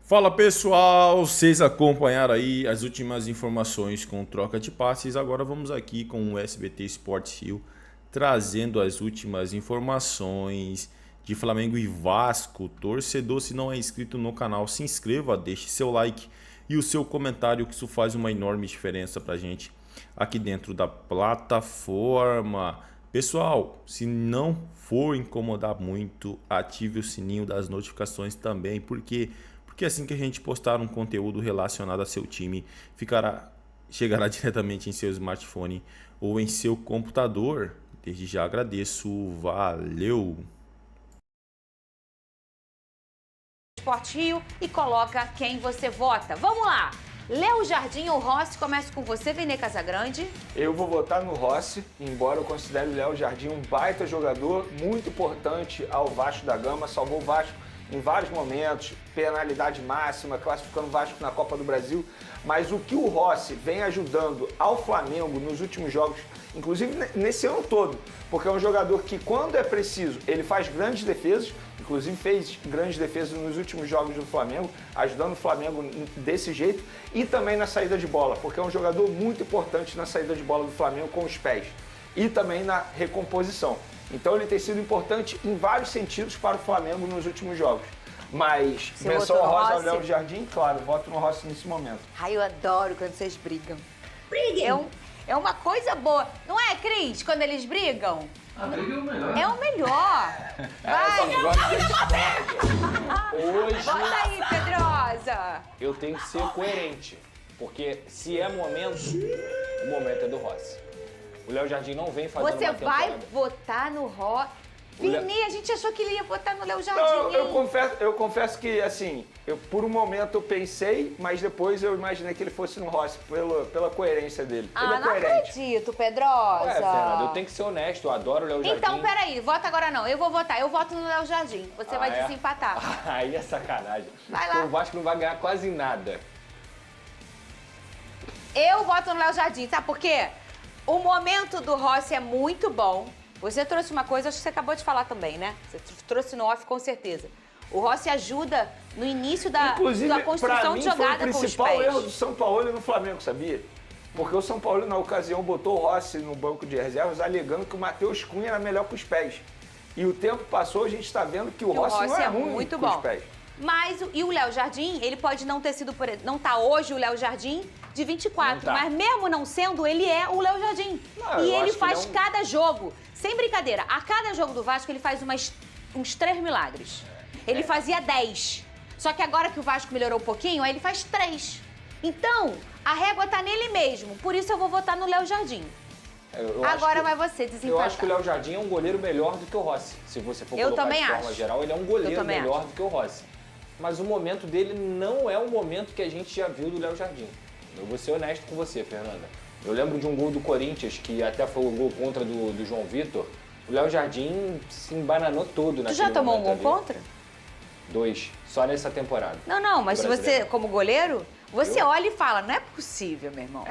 Fala pessoal, vocês acompanharam aí as últimas informações com troca de passes. Agora vamos aqui com o SBT Sports Rio trazendo as últimas informações de Flamengo e Vasco. Torcedor, se não é inscrito no canal, se inscreva, deixe seu like e o seu comentário, que isso faz uma enorme diferença pra gente aqui dentro da plataforma. Pessoal, se não for incomodar muito, ative o sininho das notificações também, porque assim que a gente postar um conteúdo relacionado a seu time, chegará diretamente em seu smartphone ou em seu computador. Desde já agradeço, valeu! Sport Rio e coloca quem você vota. Vamos lá! Léo Jardim ou Rossi? Começo com você, Vene Casagrande. Eu vou votar no Rossi, embora eu considere o Léo Jardim um baita jogador, muito importante ao Vasco da Gama, salvou o Vasco em vários momentos, penalidade máxima, classificando o Vasco na Copa do Brasil, mas o que o Rossi vem ajudando ao Flamengo nos últimos jogos, inclusive nesse ano todo, porque é um jogador que, quando é preciso, ele faz grandes defesas, inclusive fez grandes defesas nos últimos jogos do Flamengo, ajudando o Flamengo desse jeito, e também na saída de bola, porque é um jogador muito importante na saída de bola do Flamengo com os pés, e também na recomposição. Então ele tem sido importante em vários sentidos para o Flamengo nos últimos jogos. Mas menção honrosa ao Léo Jardim, claro, voto no Rossi nesse momento. Ai, eu adoro quando vocês brigam. Briguem! É uma coisa boa. Não é, Cris, quando eles brigam? A briga é o melhor. É o melhor. Vai! Hoje Bota aí, Pedrosa. eu tenho que ser coerente, porque se é momento, o momento é do Rossi. O Léo Jardim não vem fazendo Você uma temporada. vai votar no Rossi? Vini, a gente achou que ele ia votar no Léo Jardim. Não, eu confesso que, assim, por um momento eu pensei, mas depois eu imaginei que ele fosse no Rossi, pela coerência dele. Ele é não coerente. acredito, Pedrosa. Ué, Fernanda, eu tenho que ser honesto, eu adoro o Léo Jardim. Então, peraí, vota agora não. Eu vou votar. Eu voto no Léo Jardim. Você vai desempatar. Aí é sacanagem. Vai lá. Porque o Vasco não vai ganhar quase nada. Eu voto no Léo Jardim, sabe por quê? O momento do Rossi é muito bom. Você trouxe uma coisa, acho que você acabou de falar também, né? Você trouxe no off, com certeza. O Rossi ajuda no início da construção de jogada com os pés. Foi o principal erro do São Paulo no Flamengo, sabia? Porque o São Paulo, na ocasião, botou o Rossi no banco de reservas, alegando que o Matheus Cunha era melhor com os pés. E o tempo passou, a gente está vendo que o Rossi não é ruim muito com bom. os pés. Mas, e o Léo Jardim, ele pode não ter sido, não tá hoje o Léo Jardim de 24, mas mesmo não sendo, ele é o Léo Jardim. Não, e eu ele acho que faz ele é cada jogo, sem brincadeira, a cada jogo do Vasco ele faz uns 3 milagres. Ele fazia 10. Só que agora que o Vasco melhorou um pouquinho, aí ele faz 3. Então, a régua tá nele mesmo. Por isso eu vou votar no Léo Jardim. Agora vai você desempatar. Eu acho que o Léo Jardim é um goleiro melhor do que o Rossi. Se você for colocar de forma geral, ele é um goleiro melhor do que o Rossi. Mas o momento dele não é o momento que a gente já viu do Léo Jardim. Eu vou ser honesto com você, Fernanda. Eu lembro de um gol do Corinthians, que até foi o gol contra do João Vitor. O Léo Jardim se embananou todo naquele momento. Tu já tomou um gol contra? 2, só nessa temporada. Não, mas se você, como goleiro, você olha e fala, não é possível, meu irmão.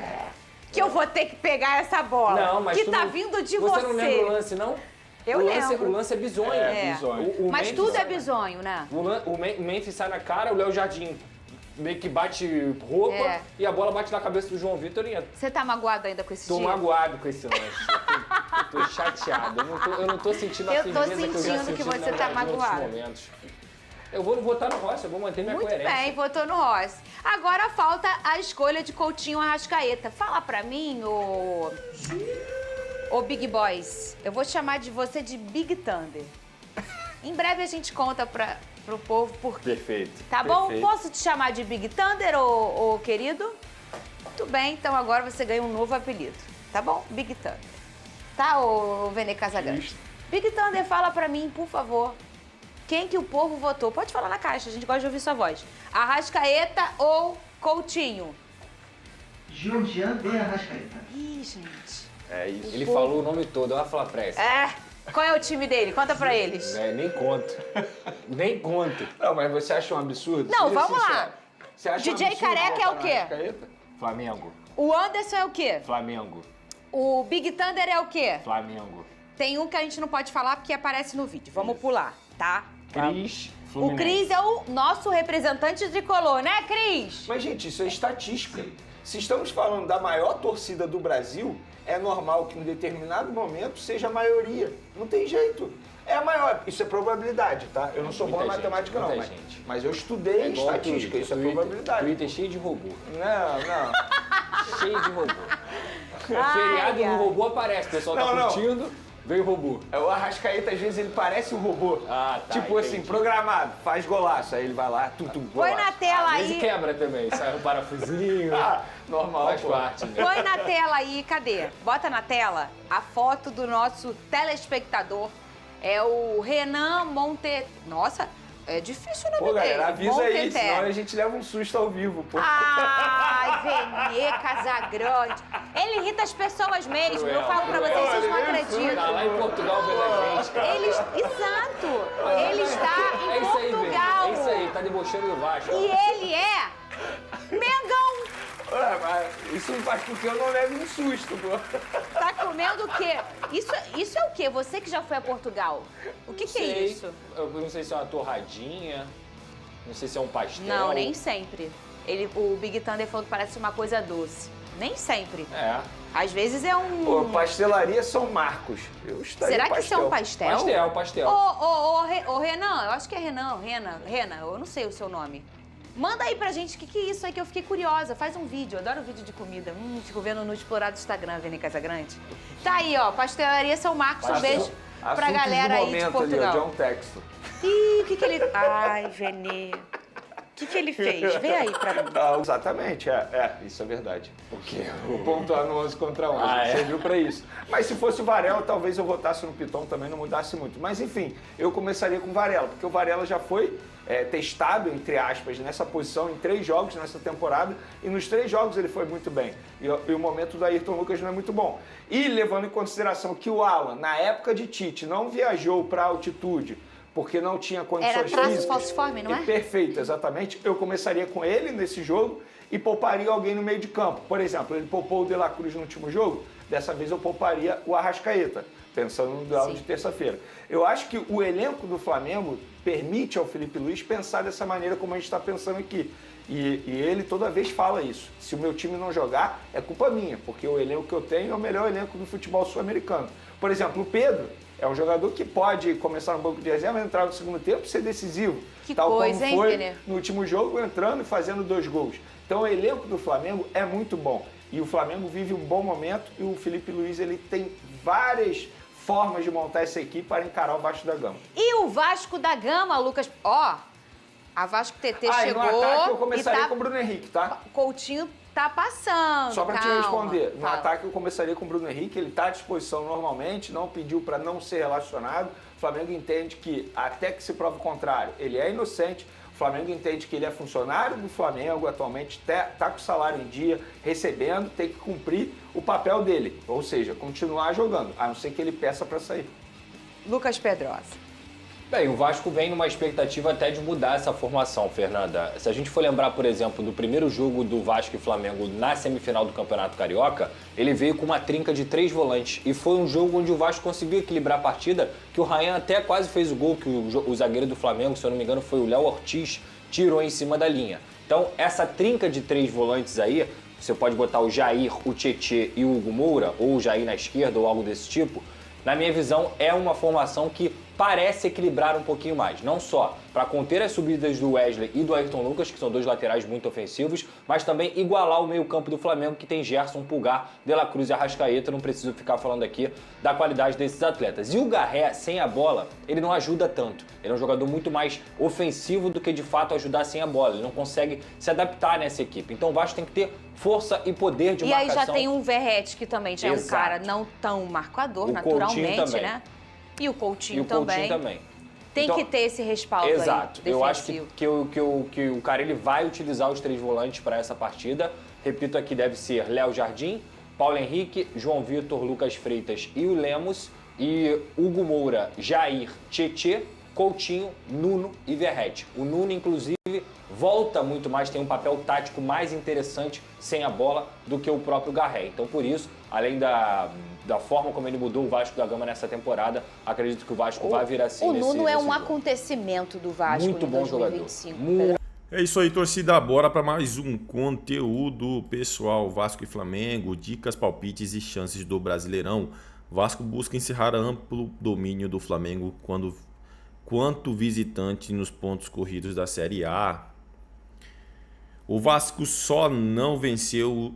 Que eu vou ter que pegar essa bola. Não, mas que tá vindo de você. Você não lembra o lance, não? Eu lembro. O lance é bizonho. Bizonho. Mas tudo é bizonho, né? O Memphis sai na cara, o Léo Jardim meio que bate roupa e a bola bate na cabeça do João Vitor e entra. Você tá magoado ainda com esse dia? Tô magoado com esse lance. Eu tô chateado. Eu não tô sentindo a firmeza que eu já senti Eu tô sentindo que você tá magoado. Momentos. Eu vou votar no Rossi, eu vou manter minha coerência. Muito bem, votou no Rossi. Agora falta a escolha de Coutinho Arrascaeta. Fala pra mim, ô Big Boys. Eu vou chamar de você de Big Thunder. Em breve a gente conta pro povo por quê. Perfeito. Tá bom? Posso te chamar de Big Thunder, ô querido? Muito bem, então agora você ganha um novo apelido. Tá bom? Big Thunder. Tá, ô Vene Casagrande? Big Thunder, fala pra mim, por favor. Quem que o povo votou? Pode falar na caixa, a gente gosta de ouvir sua voz. Arrascaeta ou Coutinho? Georgian de Arrascaeta. Ih, gente. É isso. Ele falou o nome todo, olha a falar pressa. Qual é o time dele? Conta pra eles. Nem conto. Nem conto. Não, mas você acha um absurdo? Não, Seja vamos sincero. lá. Você acha DJ um absurdo Careca é o votar no quê? Arrascaeta? Flamengo. O Anderson é o quê? Flamengo. O Big Thunder é o quê? Flamengo. Tem um que a gente não pode falar porque aparece no vídeo. Vamos pular, tá? Cris, O Cris é o nosso representante tricolor, né, Cris? Mas, gente, isso é estatística. Se estamos falando da maior torcida do Brasil, é normal que em determinado momento seja a maioria. Não tem jeito. É a maior. Isso é probabilidade, tá? Eu não sou bom em matemática, não. Mas eu estudei estatística. Isso é probabilidade. Twitter cheio de robô. Não. Cheio de robô. Feriado no robô aparece. O pessoal tá curtindo, veio o robô. O Arrascaeta, às vezes, ele parece um robô. Tá. Tipo assim, programado. Faz golaço. Aí ele vai lá, golaço. Põe na tela Às aí. vezes quebra também. Sai um parafusinho. Normal, faz parte. Né? Põe na tela aí, cadê? Bota na tela a foto do nosso telespectador. É o Renan Monte... Nossa, é difícil o nome dele. Galera, avisa aí, senão a gente leva um susto ao vivo, pô. Ai, Venê Casagrande. Ele irrita as pessoas mesmo. Cruel, Eu falo pra vocês, vocês não acreditam. Tá lá em Portugal vendo a gente, cara. Exato. Ele está em É isso aí, Portugal. Venê. É isso aí, tá debochando do Vasco. E ele é Mengão. Mas isso não faz com que eu não leve um susto, pô. Tá comendo o quê? Isso é o quê? Você que já foi a Portugal. O que é isso? Eu não sei se é uma torradinha, não sei se é um pastel. Não, nem sempre. O Big Thunder falou que parece uma coisa doce. Nem sempre. É. Às vezes é um... Pô, pastelaria São Marcos. Eu estaria Será que isso é um pastel? Pastel. Ô, Renan, eu acho que é Renan, eu não sei o seu nome. Manda aí pra gente o que é isso aí que eu fiquei curiosa. Faz um vídeo, eu adoro vídeo de comida. Fico vendo no explorado Instagram, Venê Casagrande. Tá aí, ó, Pastelaria São Marcos. Um beijo pra galera aí de Portugal. Ali, ó, John Texton. Ih, o que ele... Ai, Venê. O que ele fez? Vê aí pra mim. Exatamente, isso é verdade. O quê? O pontuar no 11 contra 11, serviu pra isso. Mas se fosse o Varela, talvez eu votasse no Piton, também não mudasse muito. Mas enfim, eu começaria com o Varela, porque o Varela já foi testado, entre aspas, nessa posição em 3 jogos nessa temporada, e nos 3 jogos ele foi muito bem. E o momento do Ayrton Lucas não é muito bom. E levando em consideração que o Alan, na época de Tite, não viajou pra altitude, porque não tinha condições físicas. Era traço falciforme, não é? Perfeito, exatamente. Eu começaria com ele nesse jogo e pouparia alguém no meio de campo. Por exemplo, ele poupou o De La Cruz no último jogo, dessa vez eu pouparia o Arrascaeta, pensando no duelo de terça-feira. Eu acho que o elenco do Flamengo permite ao Felipe Luiz pensar dessa maneira como a gente está pensando aqui. E ele toda vez fala isso. Se o meu time não jogar, é culpa minha, porque o elenco que eu tenho é o melhor elenco do futebol sul-americano. Por exemplo, o Pedro é um jogador que pode começar no banco de reserva, entrar no segundo tempo e ser decisivo. Que tal coisa, como hein, foi Venê? no último jogo, entrando e fazendo 2 gols. Então o elenco do Flamengo é muito bom. E o Flamengo vive um bom momento e o Felipe Luiz ele tem várias formas de montar essa equipe para encarar o Vasco da Gama. E o Vasco da Gama, Lucas... Ó, a Vasco TT chegou... no ataque eu começaria com o Bruno Henrique, tá? Coutinho tá passando, Só para te responder, no Fala. ataque eu começaria com o Bruno Henrique, ele está à disposição normalmente, não pediu para não ser relacionado. O Flamengo entende que, até que se prove o contrário, ele é inocente. O Flamengo entende que ele é funcionário do Flamengo atualmente, está com o salário em dia, recebendo, tem que cumprir o papel dele, ou seja, continuar jogando, a não ser que ele peça para sair. Lucas Pedrosa. Bem, o Vasco vem numa expectativa até de mudar essa formação, Fernanda. Se a gente for lembrar, por exemplo, do primeiro jogo do Vasco e Flamengo na semifinal do Campeonato Carioca, ele veio com uma trinca de 3 volantes. E foi um jogo onde o Vasco conseguiu equilibrar a partida, que o Ryan até quase fez o gol, que o zagueiro do Flamengo, se eu não me engano, foi o Léo Ortiz, tirou em cima da linha. Então, essa trinca de 3 volantes aí, você pode botar o Jair, o Tietê e o Hugo Moura, ou o Jair na esquerda, ou algo desse tipo. Na minha visão, é uma formação que parece equilibrar um pouquinho mais. Não só para conter as subidas do Wesley e do Ayrton Lucas, que são 2 laterais muito ofensivos, mas também igualar o meio-campo do Flamengo, que tem Gerson, Pulgar, De La Cruz e Arrascaeta. Não preciso ficar falando aqui da qualidade desses atletas. E o Garré, sem a bola, ele não ajuda tanto. Ele é um jogador muito mais ofensivo do que, de fato, ajudar sem a bola. Ele não consegue se adaptar nessa equipe. Então o Vasco tem que ter força e poder de marcação. E aí já tem um Verratti, que também já é um cara não tão marcador, naturalmente, né? E o Coutinho também. Tem então, que ter esse respaldo exato. Aí, eu acho que o cara ele vai utilizar os 3 volantes para essa partida. Repito aqui, deve ser Léo Jardim, Paulo Henrique, João Vitor, Lucas Freitas e o Lemos. E Hugo Moura, Jair, Tietê, Coutinho, Nuno e Verratti. O Nuno, inclusive, volta muito mais, tem um papel tático mais interessante sem a bola do que o próprio Garré. Então, por isso, além da forma como ele mudou o Vasco da Gama nessa temporada, acredito que o Vasco vai vir assim. O Nuno é um acontecimento do Vasco muito em bom 2025. jogador. É isso aí, torcida. Bora para mais um conteúdo, pessoal. Vasco e Flamengo, dicas, palpites e chances do Brasileirão. Vasco busca encerrar amplo domínio do Flamengo quanto visitante nos pontos corridos da Série A. O Vasco só não venceu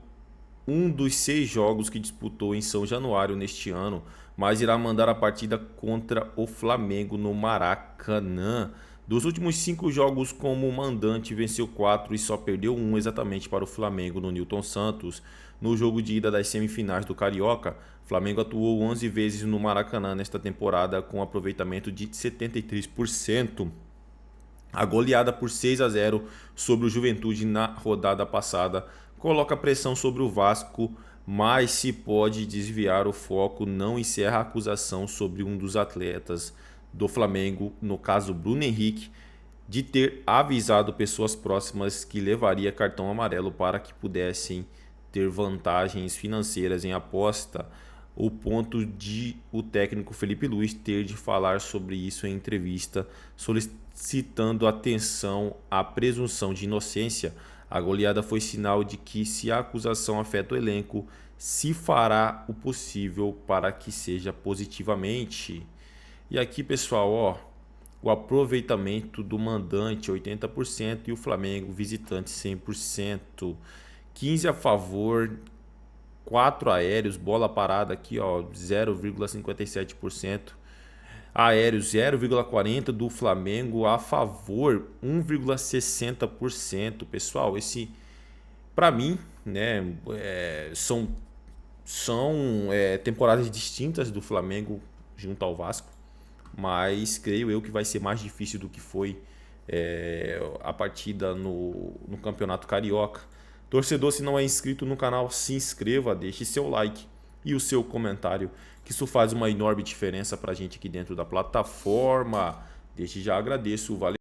um dos 6 jogos que disputou em São Januário neste ano, mas irá mandar a partida contra o Flamengo no Maracanã. Dos últimos 5 jogos como mandante, venceu 4 e só perdeu 1 exatamente para o Flamengo no Newton Santos. No jogo de ida das semifinais do Carioca, Flamengo atuou 11 vezes no Maracanã nesta temporada com aproveitamento de 73%. A goleada por 6-0 sobre o Juventude na rodada passada coloca pressão sobre o Vasco, mas se pode desviar o foco, não encerra a acusação sobre um dos atletas do Flamengo, no caso Bruno Henrique, de ter avisado pessoas próximas que levaria cartão amarelo para que pudessem ter vantagens financeiras em aposta, o ponto de o técnico Felipe Luiz ter de falar sobre isso em entrevista, solicitando atenção à presunção de inocência. A goleada foi sinal de que, se a acusação afeta o elenco, se fará o possível para que seja positivamente. E aqui, pessoal, ó, o aproveitamento do mandante 80% e o Flamengo visitante 100%. 15 a favor, 4 aéreos, bola parada aqui, ó, 0,57%. Aéreos 0,40% do Flamengo, a favor 1,60%. Pessoal, esse, para mim, né, são temporadas distintas do Flamengo junto ao Vasco. Mas creio eu que vai ser mais difícil do que foi a partida no Campeonato Carioca. Torcedor, se não é inscrito no canal, se inscreva, deixe seu like e o seu comentário, que isso faz uma enorme diferença pra gente aqui dentro da plataforma. Desde já agradeço, valeu.